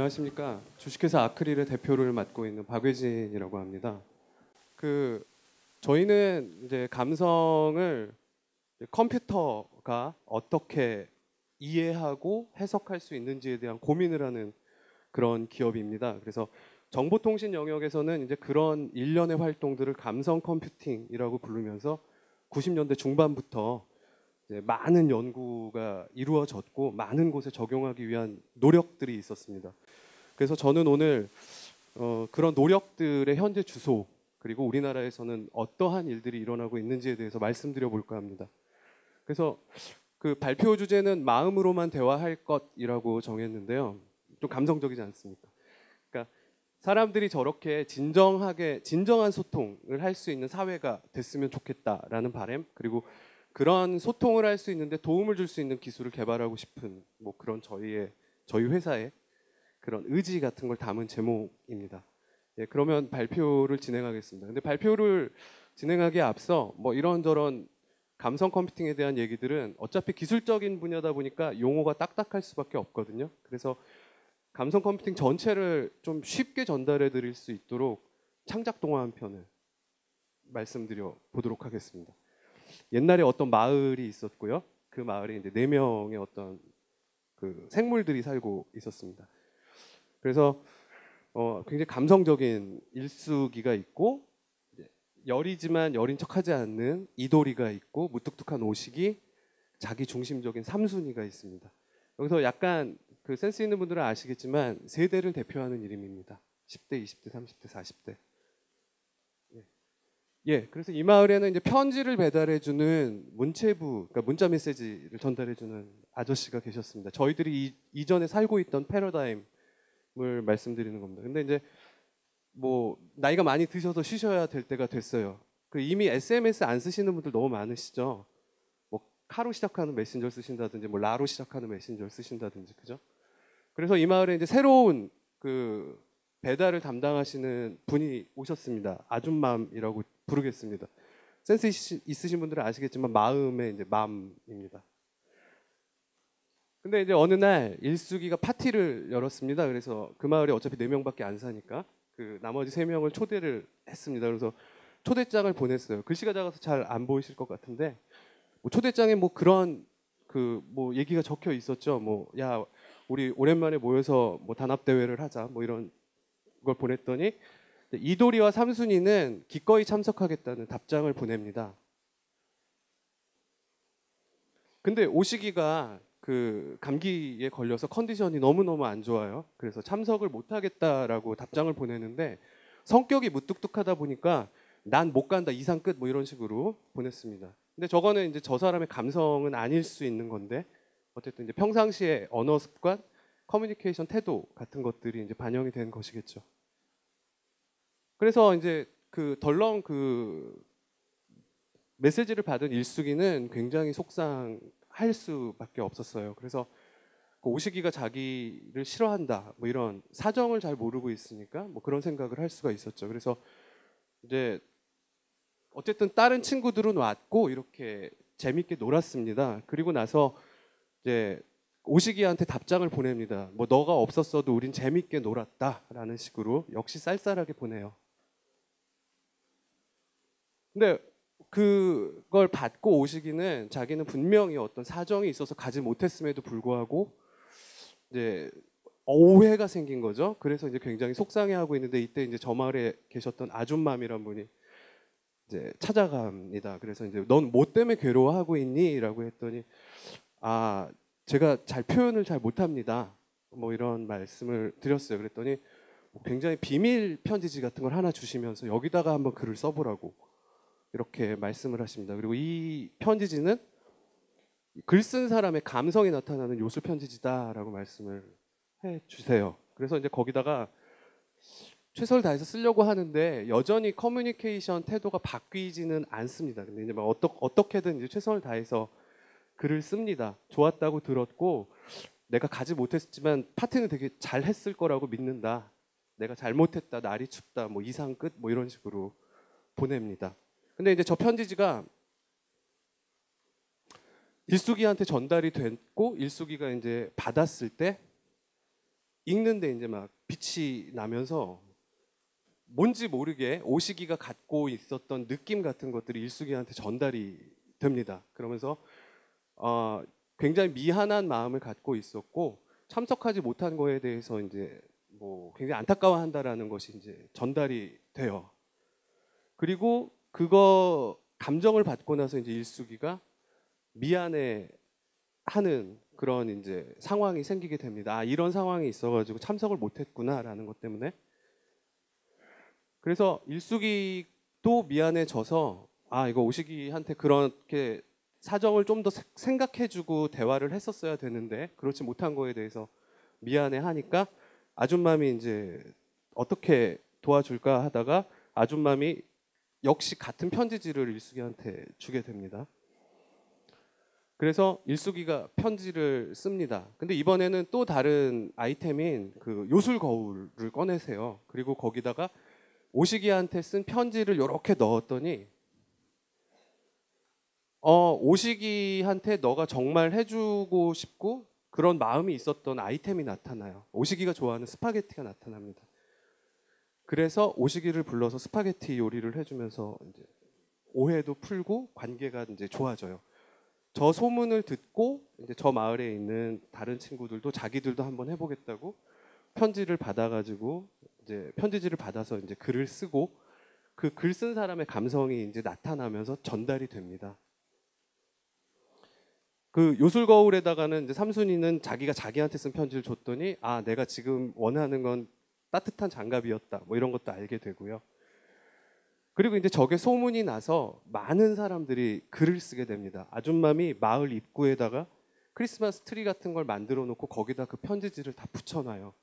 안녕하십니까. 주식회사 아크릴의 대표를 맡고 있는 박외진이라고 합니다. 저희는 이제 감성을 컴퓨터가 어떻게 이해하고 해석할 수 있는지에 대한 고민을 하는 그런 기업입니다. 그래서 정보통신 영역에서는 이제 그런 일련의 활동들을 감성 컴퓨팅이라고 부르면서 90년대 중반부터 이제 많은 연구가 이루어졌고 많은 곳에 적용하기 위한 노력들이 있었습니다. 그래서 저는 오늘 그런 노력들의 현재 주소 그리고 우리나라에서는 어떠한 일들이 일어나고 있는지에 대해서 말씀드려 볼까 합니다. 그래서 그 발표 주제는 마음으로만 대화할 것이라고 정했는데요. 좀 감성적이지 않습니까? 그러니까 사람들이 저렇게 진정한 소통을 할 수 있는 사회가 됐으면 좋겠다라는 바람, 그리고 그런 소통을 할 수 있는데 도움을 줄 수 있는 기술을 개발하고 싶은 뭐 그런 저희 회사의 그런 의지 같은 걸 담은 제목입니다. 예, 그러면 발표를 진행하겠습니다. 근데 발표를 진행하기에 앞서 뭐 이런저런 감성 컴퓨팅에 대한 얘기들은 어차피 기술적인 분야다 보니까 용어가 딱딱할 수밖에 없거든요. 그래서 감성 컴퓨팅 전체를 좀 쉽게 전달해 드릴 수 있도록 창작 동화 한 편을 말씀드려 보도록 하겠습니다. 옛날에 어떤 마을이 있었고요. 그 마을에 이제 4명의 어떤 그 생물들이 살고 있었습니다. 그래서 굉장히 감성적인 일수기가 있고 여리지만 여린 척하지 않는 이도리가 있고 무뚝뚝한 오식이, 자기 중심적인 삼순이가 있습니다. 여기서 약간 그 센스 있는 분들은 아시겠지만 세대를 대표하는 이름입니다. 10대, 20대, 30대, 40대. 예, 그래서 이 마을에는 이제 편지를 배달해주는 문체부, 그러니까 문자 메시지를 전달해주는 아저씨가 계셨습니다. 저희들이 이전에 살고 있던 패러다임을 말씀드리는 겁니다. 근데 이제 뭐 나이가 많이 드셔서 쉬셔야 될 때가 됐어요. 그 이미 SMS 안 쓰시는 분들 너무 많으시죠. 뭐 카로 시작하는 메신저 쓰신다든지, 뭐 라로 시작하는 메신저 쓰신다든지, 그죠? 그래서 이 마을에 이제 새로운 그 배달을 담당하시는 분이 오셨습니다. 아줌맘이라고 부르겠습니다. 센스 있으신 분들은 아시겠지만 마음의 이제 맘입니다. 근데 이제 어느 날 일숙이가 파티를 열었습니다. 그래서 그 마을에 어차피 4명밖에 안 사니까 그 나머지 3명을 초대를 했습니다. 그래서 초대장을 보냈어요. 글씨가 작아서 잘 안 보이실 것 같은데 뭐 초대장에 뭐 그런 그 뭐 얘기가 적혀 있었죠. 뭐 야 우리 오랜만에 모여서 뭐 단합 대회를 하자 뭐 이런 걸 보냈더니 이도리와 삼순이는 기꺼이 참석하겠다는 답장을 보냅니다. 근데 오식이가 그 감기에 걸려서 컨디션이 너무너무 안 좋아요. 그래서 참석을 못 하겠다라고 답장을 보내는데 성격이 무뚝뚝하다 보니까 난 못 간다, 이상 끝 뭐 이런 식으로 보냈습니다. 근데 저거는 이제 저 사람의 감성은 아닐 수 있는 건데 어쨌든 이제 평상시에 언어 습관, 커뮤니케이션 태도 같은 것들이 이제 반영이 된 것이겠죠. 그래서 이제 그 덜렁 그 메시지를 받은 일숙이는 굉장히 속상할 수밖에 없었어요. 그래서 그 오식이가 자기를 싫어한다 뭐 이런 사정을 잘 모르고 있으니까 뭐 그런 생각을 할 수가 있었죠. 그래서 이제 어쨌든 다른 친구들은 왔고 이렇게 재밌게 놀았습니다. 그리고 나서 이제 오식이한테 답장을 보냅니다. 뭐 너가 없었어도 우린 재밌게 놀았다라는 식으로 역시 쌀쌀하게 보내요. 근데 그걸 받고 오시기는 자기는 분명히 어떤 사정이 있어서 가지 못했음에도 불구하고 이제 오해가 생긴 거죠. 그래서 이제 굉장히 속상해하고 있는데 이때 이제 저 마을에 계셨던 아줌맘이란 분이 이제 찾아갑니다. 그래서 이제 넌 뭐 때문에 괴로워하고 있니?라고 했더니 아 제가 잘 표현을 잘 못합니다. 뭐 이런 말씀을 드렸어요. 그랬더니 굉장히 비밀 편지지 같은 걸 하나 주시면서 여기다가 한번 글을 써보라고 이렇게 말씀을 하십니다. 그리고 이 편지지는 글 쓴 사람의 감성이 나타나는 요술 편지지다라고 말씀을 해주세요. 그래서 이제 거기다가 최선을 다해서 쓰려고 하는데 여전히 커뮤니케이션 태도가 바뀌지는 않습니다. 근데 이제 막 어떻게든 이제 최선을 다해서 글을 씁니다. 좋았다고 들었고 내가 가지 못했지만 파티는 되게 잘 했을 거라고 믿는다. 내가 잘못했다. 날이 춥다. 뭐 이상 끝 뭐 이런 식으로 보냅니다. 근데 이제 저 편지지가 일숙이한테 전달이 됐고 일숙이가 이제 받았을 때 읽는데 이제 막 빛이 나면서 뭔지 모르게 오시기가 갖고 있었던 느낌 같은 것들이 일숙이한테 전달이 됩니다. 그러면서 굉장히 미안한 마음을 갖고 있었고 참석하지 못한 거에 대해서 이제 뭐 굉장히 안타까워한다라는 것이 이제 전달이 돼요. 그리고 그거 감정을 받고 나서 이제 일숙이가 미안해 하는 그런 이제 상황이 생기게 됩니다. 아, 이런 상황이 있어가지고 참석을 못했구나라는 것 때문에. 그래서 일숙이도 미안해져서 아, 이거 오시기한테 그렇게 사정을 좀 더 생각해주고 대화를 했었어야 되는데 그렇지 못한 거에 대해서 미안해하니까 아줌맘이 이제 어떻게 도와줄까 하다가 아줌맘이 역시 같은 편지지를 일숙이한테 주게 됩니다. 그래서 일숙이가 편지를 씁니다. 근데 이번에는 또 다른 아이템인 그 요술 거울을 꺼내세요. 그리고 거기다가 오시기한테 쓴 편지를 이렇게 넣었더니 오시기한테 너가 정말 해주고 싶고 그런 마음이 있었던 아이템이 나타나요. 오시기가 좋아하는 스파게티가 나타납니다. 그래서 오시기를 불러서 스파게티 요리를 해주면서 이제 오해도 풀고 관계가 이제 좋아져요. 저 소문을 듣고 이제 저 마을에 있는 다른 친구들도 자기들도 한번 해보겠다고 편지를 받아가지고 이제 편지지를 받아서 이제 글을 쓰고 그 글 쓴 사람의 감성이 이제 나타나면서 전달이 됩니다. 그 요술 거울에다가는 이제 삼순이는 자기가 자기한테 쓴 편지를 줬더니 아, 내가 지금 원하는 건 따뜻한 장갑이었다. 뭐 이런 것도 알게 되고요. 그리고 이제 저게 소문이 나서 많은 사람들이 글을 쓰게 됩니다. 아줌맘이 마을 입구에다가 크리스마스 트리 같은 걸 만들어 놓고 거기다 그 편지지를 다 붙여놔요.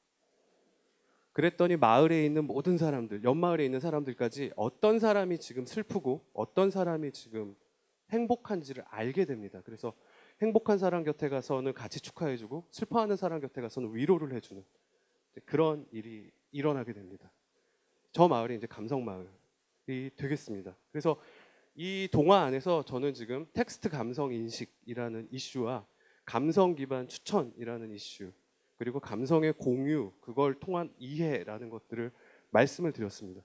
그랬더니 마을에 있는 모든 사람들, 옆마을에 있는 사람들까지 어떤 사람이 지금 슬프고 어떤 사람이 지금 행복한지를 알게 됩니다. 그래서 행복한 사람 곁에 가서는 같이 축하해주고 슬퍼하는 사람 곁에 가서는 위로를 해주는 그런 일이 일어나게 됩니다. 저 마을이 이제 감성 마을이 되겠습니다. 그래서 이 동화 안에서 저는 지금 텍스트 감성 인식이라는 이슈와 감성 기반 추천이라는 이슈 그리고 감성의 공유 그걸 통한 이해라는 것들을 말씀을 드렸습니다.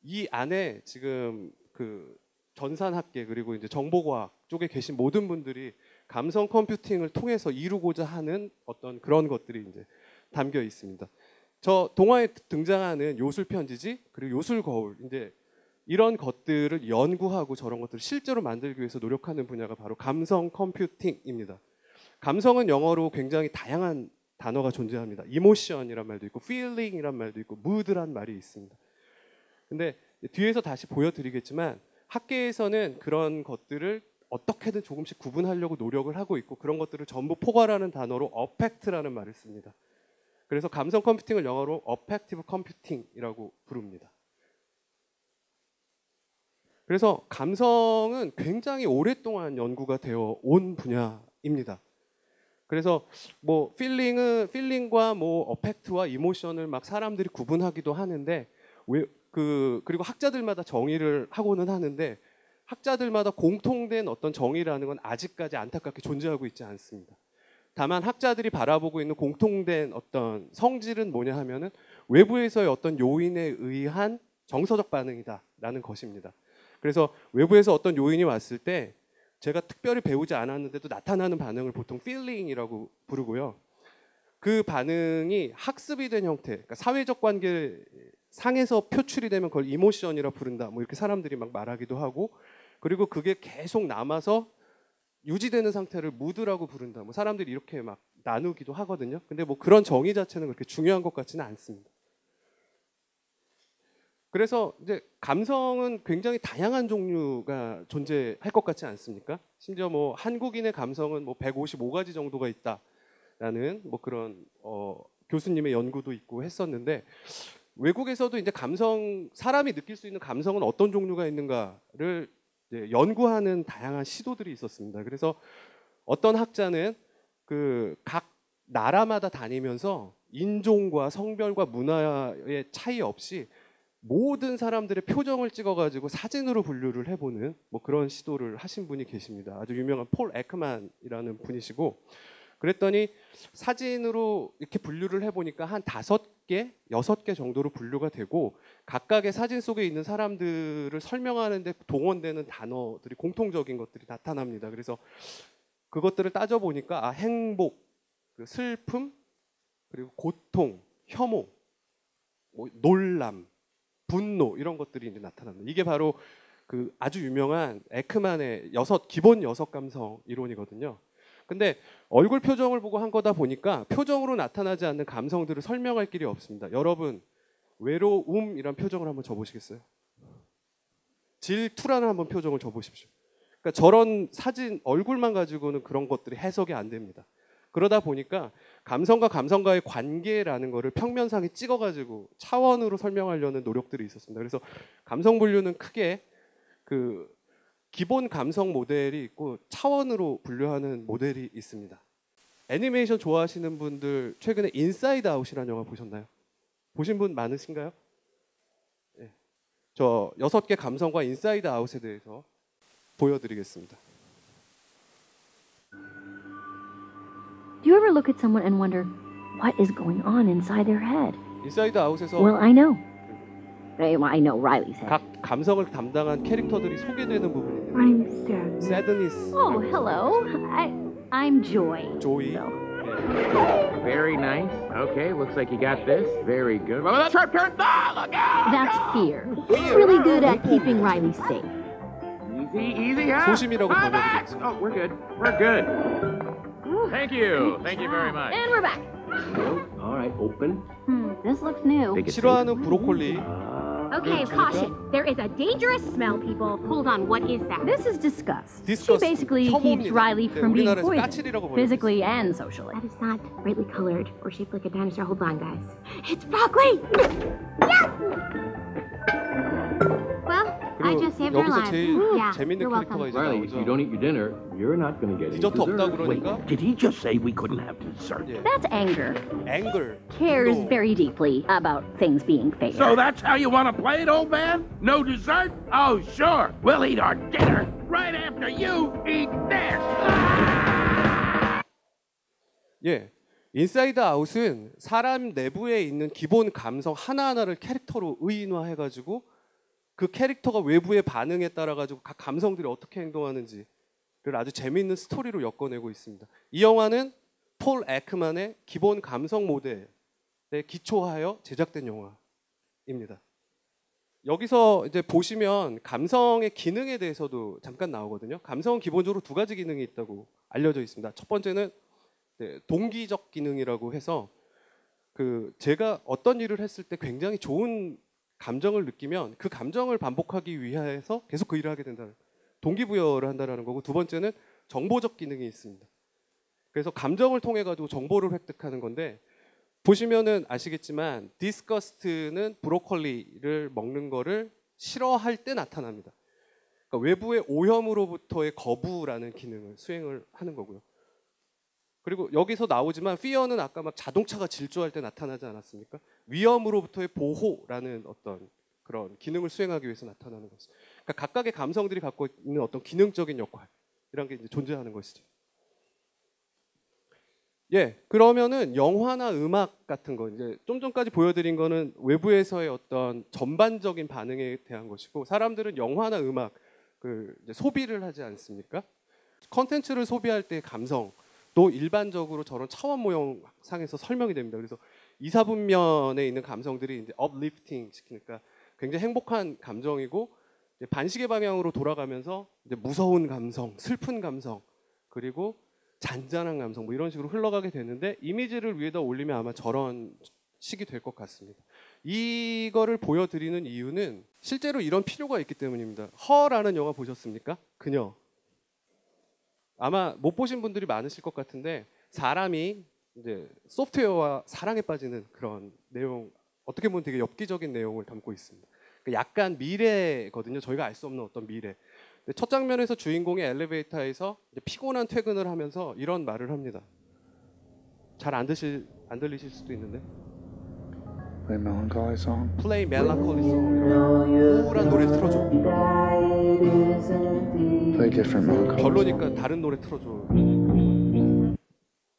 이 안에 지금 그 전산학계 그리고 이제 정보과학 쪽에 계신 모든 분들이 감성 컴퓨팅을 통해서 이루고자 하는 어떤 그런 것들이 이제 담겨 있습니다. 저 동화에 등장하는 요술 편지지 그리고 요술 거울 이제 이런 것들을 연구하고 저런 것들을 실제로 만들기 위해서 노력하는 분야가 바로 감성 컴퓨팅입니다. 감성은 영어로 굉장히 다양한 단어가 존재합니다. 이모션이란 말도 있고 feeling이란 말도 있고 mood란 말이 있습니다. 근데 뒤에서 다시 보여드리겠지만 학계에서는 그런 것들을 어떻게든 조금씩 구분하려고 노력을 하고 있고 그런 것들을 전부 포괄하는 단어로 affect라는 말을 씁니다. 그래서 감성 컴퓨팅을 영어로 affective computing이라고 부릅니다. 그래서 감성은 굉장히 오랫동안 연구가 되어 온 분야입니다. 그래서 뭐 필링과 뭐 어펙트와 이모션을 막 사람들이 구분하기도 하는데 그리고 학자들마다 정의를 하고는 하는데 학자들마다 공통된 어떤 정의라는 건 아직까지 안타깝게 존재하고 있지 않습니다. 다만 학자들이 바라보고 있는 공통된 어떤 성질은 뭐냐 하면은 외부에서의 어떤 요인에 의한 정서적 반응이다라는 것입니다. 그래서 외부에서 어떤 요인이 왔을 때 제가 특별히 배우지 않았는데도 나타나는 반응을 보통 feeling이라고 부르고요. 그 반응이 학습이 된 형태, 그러니까 사회적 관계 상에서 표출이 되면 그걸 이모션이라 부른다. 뭐 이렇게 사람들이 막 말하기도 하고, 그리고 그게 계속 남아서 유지되는 상태를 무드라고 부른다. 뭐 사람들이 이렇게 막 나누기도 하거든요. 근데 뭐 그런 정의 자체는 그렇게 중요한 것 같지는 않습니다. 그래서 이제 감성은 굉장히 다양한 종류가 존재할 것 같지 않습니까? 심지어 뭐 한국인의 감성은 뭐 155가지 정도가 있다라는 뭐 그런 교수님의 연구도 있고 했었는데 외국에서도 이제 사람이 느낄 수 있는 감성은 어떤 종류가 있는가를 이제 연구하는 다양한 시도들이 있었습니다. 그래서 어떤 학자는 그 각 나라마다 다니면서 인종과 성별과 문화의 차이 없이 모든 사람들의 표정을 찍어가지고 사진으로 분류를 해보는 뭐 그런 시도를 하신 분이 계십니다. 아주 유명한 폴 에크만이라는 분이시고 그랬더니 사진으로 이렇게 분류를 해보니까 한 5개, 6개 정도로 분류가 되고 각각의 사진 속에 있는 사람들을 설명하는 데 동원되는 단어들이 공통적인 것들이 나타납니다. 그래서 그것들을 따져보니까 행복, 슬픔, 그리고 고통, 혐오, 뭐 놀람, 분노 이런 것들이 이제 나타납니다. 이게 바로 그 아주 유명한 에크만의 기본 6감성 이론이거든요. 근데 얼굴 표정을 보고 한 거다 보니까 표정으로 나타나지 않는 감성들을 설명할 길이 없습니다. 여러분 외로움이란 표정을 한번 줘보시겠어요? 질투라는 한번 표정을 줘보십시오. 그러니까 저런 사진 얼굴만 가지고는 그런 것들이 해석이 안 됩니다. 그러다 보니까 감성과 감성과의 관계라는 거를 평면상에 찍어가지고 차원으로 설명하려는 노력들이 있었습니다. 그래서 감성 분류는 크게 그 기본 감성 모델이 있고 차원으로 분류하는 모델이 있습니다. 애니메이션 좋아하시는 분들 최근에 인사이드 아웃이라는 영화 보셨나요? 보신 분 많으신가요? 네. 저 6개 감성과 인사이드 아웃에 대해서 보여드리겠습니다. Do you ever look at someone and wonder what is going on inside their head? 인사이드 아웃에서 Well, I know. I know Riley's head. 각 감성을 담당한 캐릭터들이 소개되는 부분이 있는데 I'm sad. Sadness, Oh, hello. I'm Joy. Joy. So. 네. Very nice. Okay, looks like you got this. Very good. Oh, that's her turn. Ah, look out! That's Fear. He's really good at keeping Riley safe. Easy, easy, huh? 소심이라고 Ah, Max! 번역이 Oh, we're good. We're good. Thank you. Thank you very much. And we're back. All right, open. This looks new. 싫어하는 브로콜리. Okay, caution. There is a dangerous smell, people. Hold on, what is that? This is disgust. She Disgust. basically keeps 혐오입니다. Riley 네, from being 우리나라에서 poisoned, 까칠이라고 번역했어요. physically and socially. That is not brightly colored or shaped like a dinosaur. Hold on, guys. It's broccoli! Well, I 그리고 just saved their 여기서 lives. 제일 Yeah, 재밌는 you're welcome. 캐릭터가 이제 Riley, if you 나오죠. don't eat your dinner, you're not going to get any 디저트 없다 dessert. 그러니까 Did he just say we couldn't have dessert? 예, That's anger. anger, Cares 분노. very deeply about things being fair. So that's how you want to play it, old man? No dessert? Oh, sure. We'll eat our dinner right after you eat this. 예, 인사이드 아웃은 사람 내부에 있는 기본 감성 하나하나를 캐릭터로 의인화해가지고 그 캐릭터가 외부의 반응에 따라 가지고 각 감성들이 어떻게 행동하는지를 아주 재미있는 스토리로 엮어내고 있습니다. 이 영화는 폴 에크만의 기본 감성 모델에 기초하여 제작된 영화입니다. 여기서 이제 보시면 감성의 기능에 대해서도 잠깐 나오거든요. 감성은 기본적으로 2가지 기능이 있다고 알려져 있습니다. 첫 번째는 동기적 기능이라고 해서 제가 어떤 일을 했을 때 굉장히 좋은 감정을 느끼면 그 감정을 반복하기 위해서 계속 그 일을 하게 된다는 동기부여를 한다는 거고, 두 번째는 정보적 기능이 있습니다. 그래서 감정을 통해 가지고 정보를 획득하는 건데, 보시면은 아시겠지만 디스커스트는 브로콜리를 먹는 거를 싫어할 때 나타납니다. 그러니까 외부의 오염으로부터의 거부라는 기능을 수행을 하는 거고요. 그리고 여기서 나오지만 fear는 아까 막 자동차가 질주할 때 나타나지 않았습니까? 위험으로부터의 보호라는 어떤 그런 기능을 수행하기 위해서 나타나는 것이죠. 그러니까 각각의 감성들이 갖고 있는 어떤 기능적인 역할, 이런 게 이제 존재하는 것이죠. 예, 그러면은 영화나 음악 같은 거, 이제 좀 전까지 보여드린 거는 외부에서의 어떤 전반적인 반응에 대한 것이고, 사람들은 영화나 음악 이제 소비를 하지 않습니까? 컨텐츠를 소비할 때의 감성도 일반적으로 저런 차원 모형상에서 설명이 됩니다. 그래서 2, 4분면에 있는 감성들이 이제 uplifting 시키니까 굉장히 행복한 감정이고, 이제 반시계 방향으로 돌아가면서 이제 무서운 감성, 슬픈 감성, 그리고 잔잔한 감성, 뭐 이런 식으로 흘러가게 되는데, 이미지를 위에다 올리면 아마 저런 식이 될 것 같습니다. 이거를 보여드리는 이유는 실제로 이런 필요가 있기 때문입니다. 허라는 영화 보셨습니까? 그녀. 아마 못 보신 분들이 많으실 것 같은데, 사람이 이제 소프트웨어와 사랑에 빠지는 그런 내용, 어떻게 보면 되게 엽기적인 내용을 담고 있습니다. 그러니까 약간 미래거든요. 저희가 알 수 없는 어떤 미래. 첫 장면에서 주인공이 엘리베이터에서 이제 피곤한 퇴근을 하면서 이런 말을 합니다. 잘 안 들리실 수도 있는데. Play melancholy song. Play melancholy song. 우울한 노래 틀어줘. Play different melancholy. 별로니까 다른 노래 틀어줘.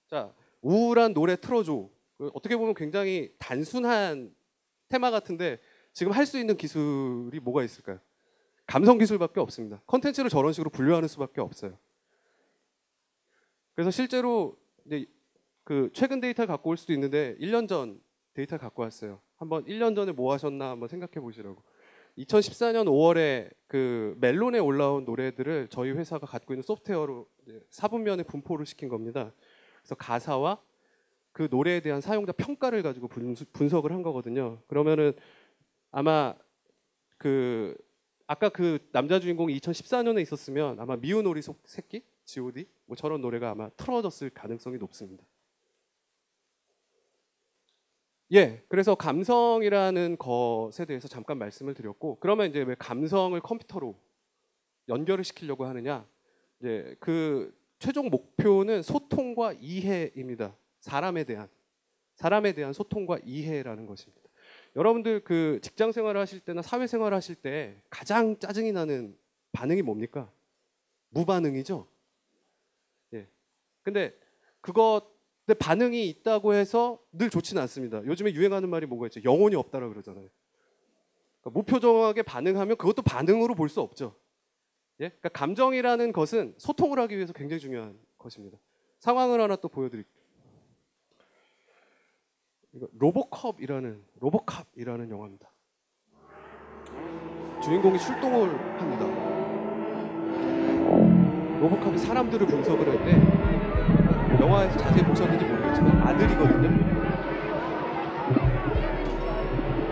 자, 우울한 노래 틀어줘. 어떻게 보면 굉장히 단순한 테마 같은데 지금 할 수 있는 기술이 뭐가 있을까요? 감성 기술밖에 없습니다. 컨텐츠를 저런 식으로 분류하는 수밖에 없어요. 그래서 실제로 이제 그 최근 데이터를 갖고 올 수도 있는데 1년 전 데이터를 갖고 왔어요. 한번 1년 전에 뭐 하셨나 한번 생각해 보시라고. 2014년 5월에 그 멜론에 올라온 노래들을 저희 회사가 갖고 있는 소프트웨어로 4분면에 분포를 시킨 겁니다. 그래서 가사와 그 노래에 대한 사용자 평가를 가지고 분석을 한 거거든요. 그러면은 아마 그 아까 그 남자 주인공이 2014년에 있었으면 아마 미운 오리 새끼, G.O.D 뭐 저런 노래가 아마 틀어졌을 가능성이 높습니다. 예, 그래서 감성이라는 것에 대해서 잠깐 말씀을 드렸고, 그러면 이제 왜 감성을 컴퓨터로 연결을 시키려고 하느냐? 이제 그 최종 목표는 소통과 이해입니다. 사람에 대한 소통과 이해라는 것입니다. 여러분들 그 직장 생활을 하실 때나 사회 생활을 하실 때 가장 짜증이 나는 반응이 뭡니까? 무반응이죠. 예. 근데 반응이 있다고 해서 늘 좋지는 않습니다. 요즘에 유행하는 말이 뭐가 있죠? 영혼이 없다라고 그러잖아요. 그러니까 무표정하게 반응하면 그것도 반응으로 볼 수 없죠. 예? 그러니까 감정이라는 것은 소통을 하기 위해서 굉장히 중요한 것입니다. 상황을 하나 또 보여드릴게요. 이거 로보캅이라는 영화입니다. 주인공이 출동을 합니다. 로보캅이 사람들을 분석을 할 때 영화에서 자세히 보셨는지 모르겠지만 아들이거든요.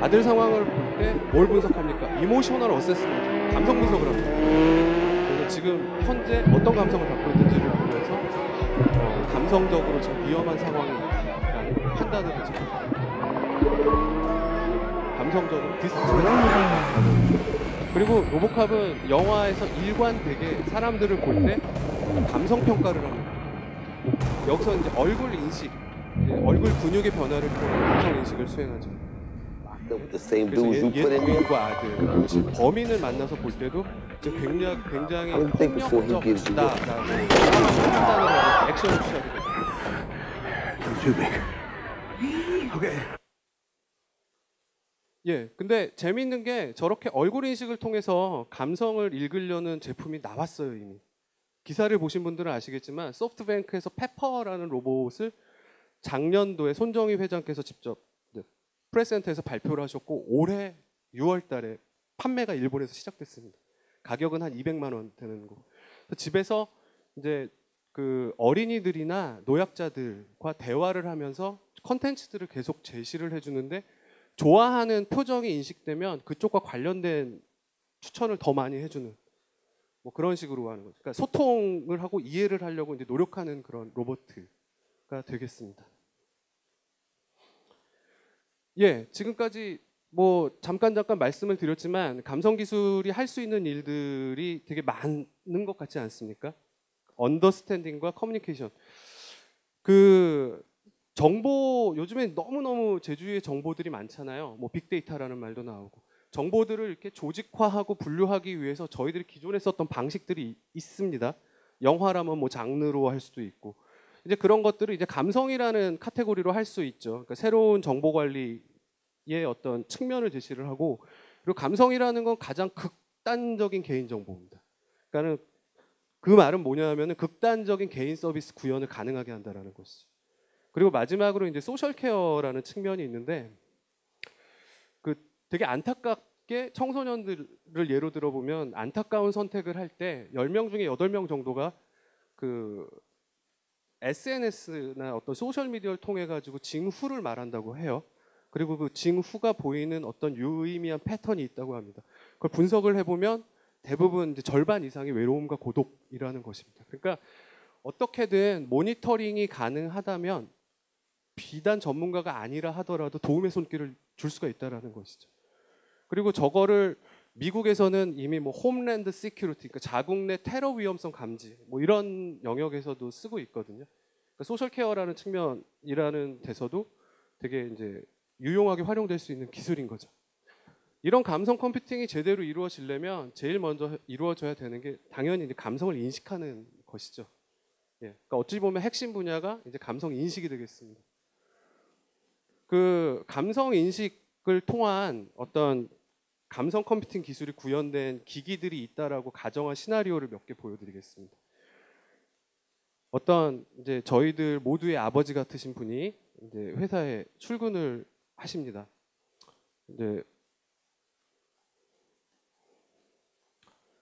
아들 상황을 볼 때 뭘 분석합니까? 이모셔널 어세스먼트, 감성 분석을 합니다. 그래서 지금 현재 어떤 감성을 갖고 있는지를 보면서 감성적으로 지금 위험한 상황이 있다는 판단을 하죠. 감성적으로 디스트레스. 그리고 로보캅은 영화에서 일관되게 사람들을 볼 때 감성 평가를 합니다. 여기서 이제 얼굴 인식, 얼굴 근육의 변화를 통해 감성 인식을 수행하죠. 그래서 옛 부인과 아들, 지금 범인을 만나서 볼 때도 굉장히 폭력적 다라고 판단을 하고 액션을 취하게 됩니다. 예, 근데 재미있는 게 저렇게 얼굴 인식을 통해서 감성을 읽으려는 제품이 나왔어요, 이미. 기사를 보신 분들은 아시겠지만 소프트뱅크에서 페퍼라는 로봇을 작년도에 손정희 회장께서 직접 프레스센터에서 발표를 하셨고 올해 6월 달에 판매가 일본에서 시작됐습니다. 가격은 한 200만 원 되는 거. 집에서 이제 그 어린이들이나 노약자들과 대화를 하면서 컨텐츠들을 계속 제시를 해주는데 좋아하는 표정이 인식되면 그쪽과 관련된 추천을 더 많이 해주는 뭐 그런 식으로 하는 거죠. 그러니까 소통을 하고 이해를 하려고 이제 노력하는 그런 로봇가 되겠습니다. 예, 지금까지 뭐 잠깐 말씀을 드렸지만 감성 기술이 할 수 있는 일들이 되게 많은 것 같지 않습니까? 언더스탠딩과 커뮤니케이션. 그 정보 요즘에 너무너무 제주의 정보들이 많잖아요. 뭐 빅데이터라는 말도 나오고. 정보들을 이렇게 조직화하고 분류하기 위해서 저희들이 기존에 썼던 방식들이 있습니다. 영화라면 뭐 장르로 할 수도 있고. 이제 그런 것들을 이제 감성이라는 카테고리로 할 수 있죠. 그러니까 새로운 정보 관리의 어떤 측면을 제시를 하고, 그리고 감성이라는 건 가장 극단적인 개인 정보입니다. 그러니까는 그 말은 뭐냐면은 극단적인 개인 서비스 구현을 가능하게 한다라는 것이죠. 그리고 마지막으로 이제 소셜 케어라는 측면이 있는데, 그 되게 안타깝게 청소년들을 예로 들어보면 안타까운 선택을 할 때 10명 중에 8명 정도가 그 SNS나 어떤 소셜 미디어를 통해 가지고 징후를 말한다고 해요. 그리고 그 징후가 보이는 어떤 유의미한 패턴이 있다고 합니다. 그걸 분석을 해보면 대부분 이제 절반 이상이 외로움과 고독이라는 것입니다. 그러니까 어떻게든 모니터링이 가능하다면 비단 전문가가 아니라 하더라도 도움의 손길을 줄 수가 있다는 것이죠. 그리고 저거를 미국에서는 이미 뭐 홈랜드 시큐리티, 그러니까 자국 내 테러 위험성 감지 뭐 이런 영역에서도 쓰고 있거든요. 그러니까 소셜 케어라는 측면이라는 데서도 되게 이제 유용하게 활용될 수 있는 기술인 거죠. 이런 감성 컴퓨팅이 제대로 이루어지려면 제일 먼저 이루어져야 되는 게 당연히 이제 감성을 인식하는 것이죠. 예, 그러니까 어찌 보면 핵심 분야가 이제 감성 인식이 되겠습니다. 그 감성 인식을 통한 어떤 감성 컴퓨팅 기술이 구현된 기기들이 있다라고 가정한 시나리오를 몇 개 보여드리겠습니다. 어떤 이제 저희들 모두의 아버지 같으신 분이 이제 회사에 출근을 하십니다. 이제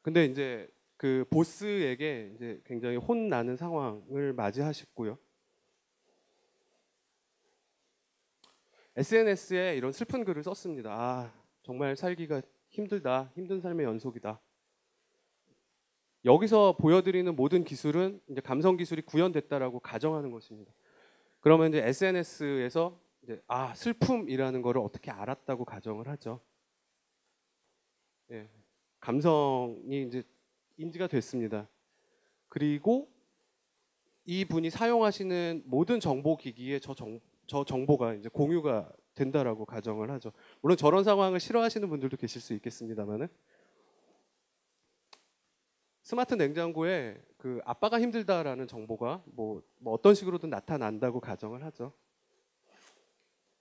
근데 이제 그 보스에게 이제 굉장히 혼나는 상황을 맞이하셨고요. SNS에 이런 슬픈 글을 썼습니다. 아, 정말 살기가 힘들다. 힘든 삶의 연속이다. 여기서 보여드리는 모든 기술은 이제 감성 기술이 구현됐다라고 가정하는 것입니다. 그러면 이제 SNS에서 이제 슬픔이라는 거를 어떻게 알았다고 가정을 하죠. 예, 감성이 이제 인지가 됐습니다. 그리고 이 분이 사용하시는 모든 정보 기기에 저 정보가 이제 공유가 된다라고 가정을 하죠. 물론 저런 상황을 싫어하시는 분들도 계실 수 있겠습니다만은 스마트 냉장고에 그 아빠가 힘들다라는 정보가 뭐 어떤 식으로든 나타난다고 가정을 하죠.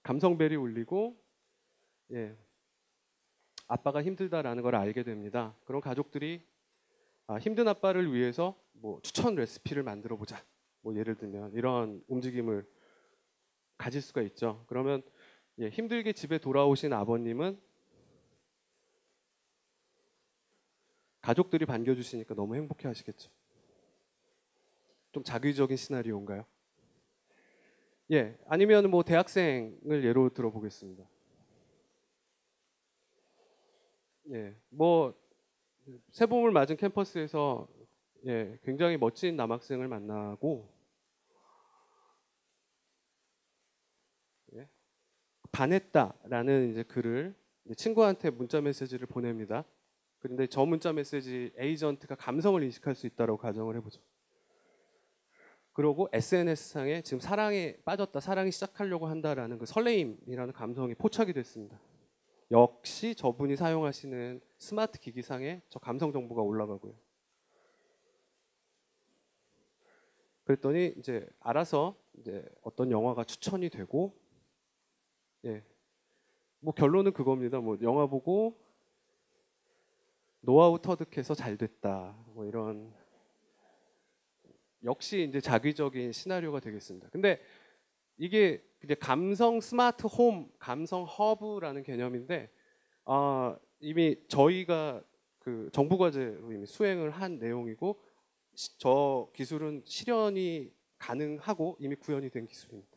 감성벨이 울리고 예, 아빠가 힘들다라는 걸 알게 됩니다. 그럼 가족들이 힘든 아빠를 위해서 뭐 추천 레시피를 만들어 보자. 뭐 예를 들면 이런 움직임을 가질 수가 있죠. 그러면 예, 힘들게 집에 돌아오신 아버님은 가족들이 반겨주시니까 너무 행복해 하시겠죠. 좀 자기적인 시나리오인가요? 예, 아니면 뭐 대학생을 예로 들어보겠습니다. 예, 뭐 새봄을 맞은 캠퍼스에서 예, 굉장히 멋진 남학생을 만나고 예, 반했다라는 이제 글을 이제 친구한테 문자 메시지를 보냅니다. 그런데 저 문자 메시지 에이전트가 감성을 인식할 수 있다고 가정을 해보죠. 그리고 SNS상에 지금 사랑에 빠졌다, 사랑이 시작하려고 한다라는 그 설레임이라는 감성이 포착이 됐습니다. 역시 저분이 사용하시는 스마트 기기상에 저 감성 정보가 올라가고요. 그랬더니 이제 알아서 이제 어떤 영화가 추천이 되고, 예, 뭐 결론은 그겁니다. 뭐 영화 보고 노하우 터득해서 잘 됐다. 뭐 이런 역시 이제 자기적인 시나리오가 되겠습니다. 근데 이게 이제 감성 스마트 홈, 감성 허브라는 개념인데 이미 저희가 그 정부 과제로 이미 수행을 한 내용이고 저 기술은 실현이 가능하고 이미 구현이 된 기술입니다.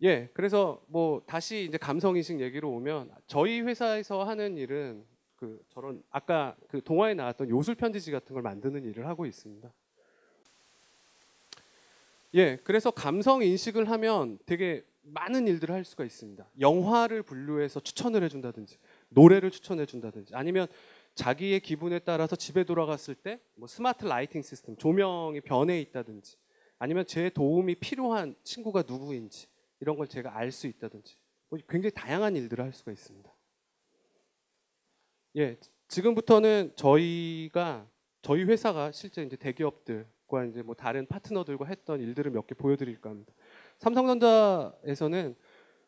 예, 그래서 뭐 다시 이제 감성인식 얘기로 오면 저희 회사에서 하는 일은 그 저런 아까 그 동화에 나왔던 요술 편지지 같은 걸 만드는 일을 하고 있습니다. 예, 그래서 감성 인식을 하면 되게 많은 일들을 할 수가 있습니다. 영화를 분류해서 추천을 해준다든지, 노래를 추천해 준다든지, 아니면 자기의 기분에 따라서 집에 돌아갔을 때 뭐 스마트 라이팅 시스템, 조명이 변해 있다든지, 아니면 제 도움이 필요한 친구가 누구인지 이런 걸 제가 알 수 있다든지, 뭐 굉장히 다양한 일들을 할 수가 있습니다. 예, 지금부터는 저희 회사가 실제 이제 대기업들과 이제 뭐 다른 파트너들과 했던 일들을 몇 개 보여드릴까 합니다.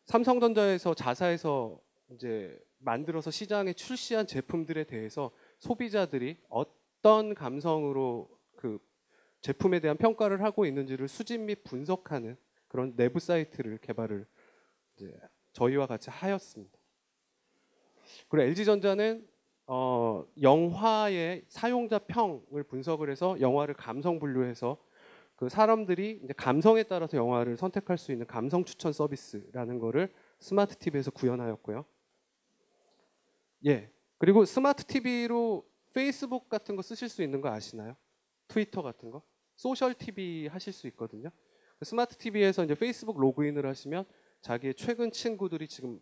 삼성전자에서 자사에서 이제 만들어서 시장에 출시한 제품들에 대해서 소비자들이 어떤 감성으로 그 제품에 대한 평가를 하고 있는지를 수집 및 분석하는 그런 내부 사이트를 개발을 이제 저희와 같이 하였습니다. 그리고 LG전자는 영화의 사용자 평을 분석을 해서 영화를 감성 분류해서 그 사람들이 이제 감성에 따라서 영화를 선택할 수 있는 감성 추천 서비스라는 거를 스마트 TV에서 구현하였고요. 예, 그리고 스마트 TV로 페이스북 같은 거 쓰실 수 있는 거 아시나요? 트위터 같은 거? 소셜 TV 하실 수 있거든요. 스마트 TV에서 이제 페이스북 로그인을 하시면 자기의 최근 친구들이 지금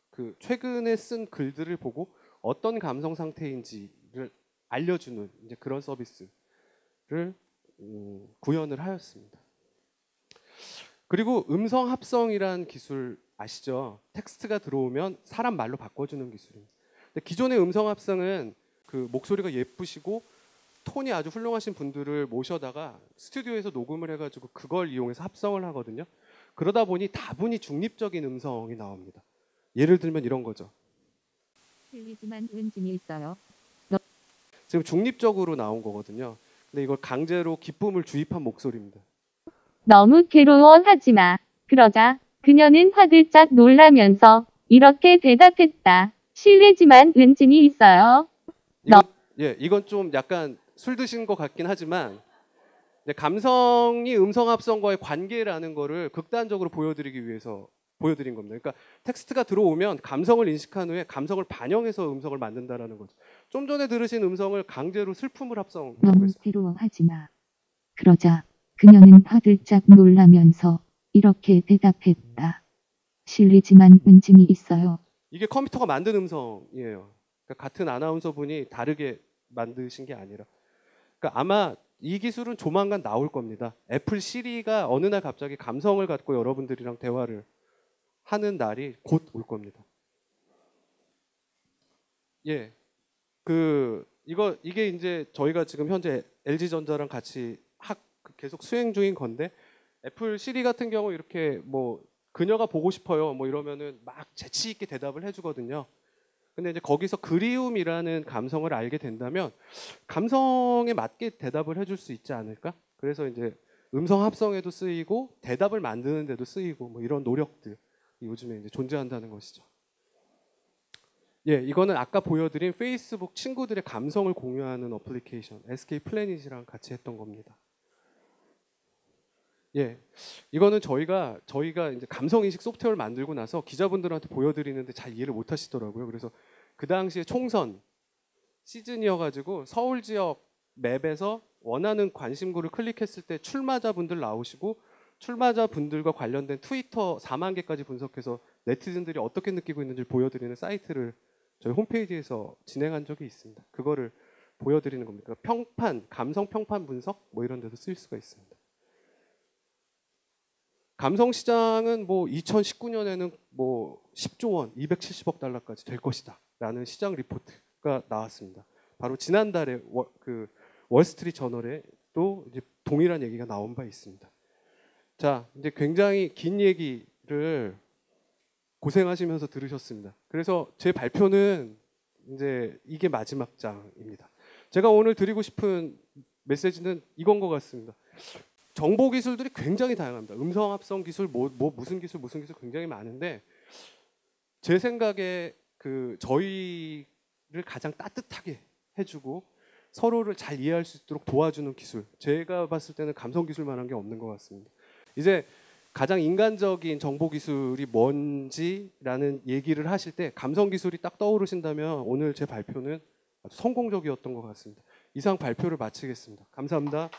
그 최근에 쓴 글들을 보고 어떤 감성 상태인지를 알려주는 이제 그런 서비스를 구현을 하였습니다. 그리고 음성 합성이란 기술 아시죠? 텍스트가 들어오면 사람 말로 바꿔주는 기술입니다. 근데 기존의 음성 합성은 그 목소리가 예쁘시고 톤이 아주 훌륭하신 분들을 모셔다가 스튜디오에서 녹음을 해가지고 그걸 이용해서 합성을 하거든요. 그러다 보니 다분히 중립적인 음성이 나옵니다. 예를 들면 이런 거죠. 틀리지만 은진이 있어요. 지금 중립적으로 나온 거거든요. 근데 이걸 강제로 기쁨을 주입한 목소리입니다. 너무 괴로워하지 마. 그러자 그녀는 화들짝 놀라면서 이렇게 대답했다. 실례지만 은진이 있어요. 이건 좀 약간 술 드신 것 같긴 하지만 감성이 음성 합성과의 관계라는 거를 극단적으로 보여드리기 위해서 보여드린 겁니다. 그러니까 텍스트가 들어오면 감성을 인식한 후에 감성을 반영해서 음성을 만든다라는 거죠. 좀 전에 들으신 음성을 강제로 슬픔을 합성하고 너무 있어요. 괴로워하지 마. 그러자 그녀는 화들짝 놀라면서 이렇게 대답했다. 실례지만 은진이 있어요. 이게 컴퓨터가 만든 음성이에요. 그러니까 같은 아나운서분이 다르게 만드신 게 아니라. 그러니까 아마 이 기술은 조만간 나올 겁니다. 애플 시리가 어느 날 갑자기 감성을 갖고 여러분들이랑 대화를 하는 날이 곧 올 겁니다. 예, 이게 이제 저희가 지금 현재 LG전자랑 같이 계속 수행 중인 건데 애플 시리 같은 경우 이렇게 뭐 그녀가 보고 싶어요 뭐 이러면은 막 재치 있게 대답을 해주거든요. 근데 이제 거기서 그리움이라는 감성을 알게 된다면 감성에 맞게 대답을 해줄 수 있지 않을까? 그래서 이제 음성 합성에도 쓰이고 대답을 만드는 데도 쓰이고 뭐 이런 노력들이 요즘에 이제 존재한다는 것이죠. 예, 이거는 아까 보여드린 페이스북 친구들의 감성을 공유하는 어플리케이션 SK 플래닛이랑 같이 했던 겁니다. 예, 이거는 저희가 이제 감성 인식 소프트웨어를 만들고 나서 기자분들한테 보여드리는데 잘 이해를 못 하시더라고요. 그래서 그 당시에 총선 시즌이어가지고 서울 지역 맵에서 원하는 관심구를 클릭했을 때 출마자분들 나오시고 출마자분들과 관련된 트위터 4만 개까지 분석해서 네티즌들이 어떻게 느끼고 있는지 보여드리는 사이트를 저희 홈페이지에서 진행한 적이 있습니다. 그거를 보여드리는 겁니다. 평판, 감성 평판 분석 뭐 이런 데도 쓸 수가 있습니다. 감성 시장은 뭐 2019년에는 뭐 10조 원, 270억 달러까지 될 것이다라는 시장 리포트가 나왔습니다. 바로 지난달에 월스트리트 저널에 또 이제 동일한 얘기가 나온 바 있습니다. 자, 이제 굉장히 긴 얘기를 고생하시면서 들으셨습니다. 그래서 제 발표는 이제 이게 마지막 장입니다. 제가 오늘 드리고 싶은 메시지는 이건 것 같습니다. 정보 기술들이 굉장히 다양합니다. 음성 합성 기술, 무슨 기술 굉장히 많은데 제 생각에 저희를 가장 따뜻하게 해주고 서로를 잘 이해할 수 있도록 도와주는 기술. 제가 봤을 때는 감성 기술만한 게 없는 것 같습니다. 이제 가장 인간적인 정보 기술이 뭔지라는 얘기를 하실 때 감성 기술이 딱 떠오르신다면 오늘 제 발표는 아주 성공적이었던 것 같습니다. 이상 발표를 마치겠습니다. 감사합니다.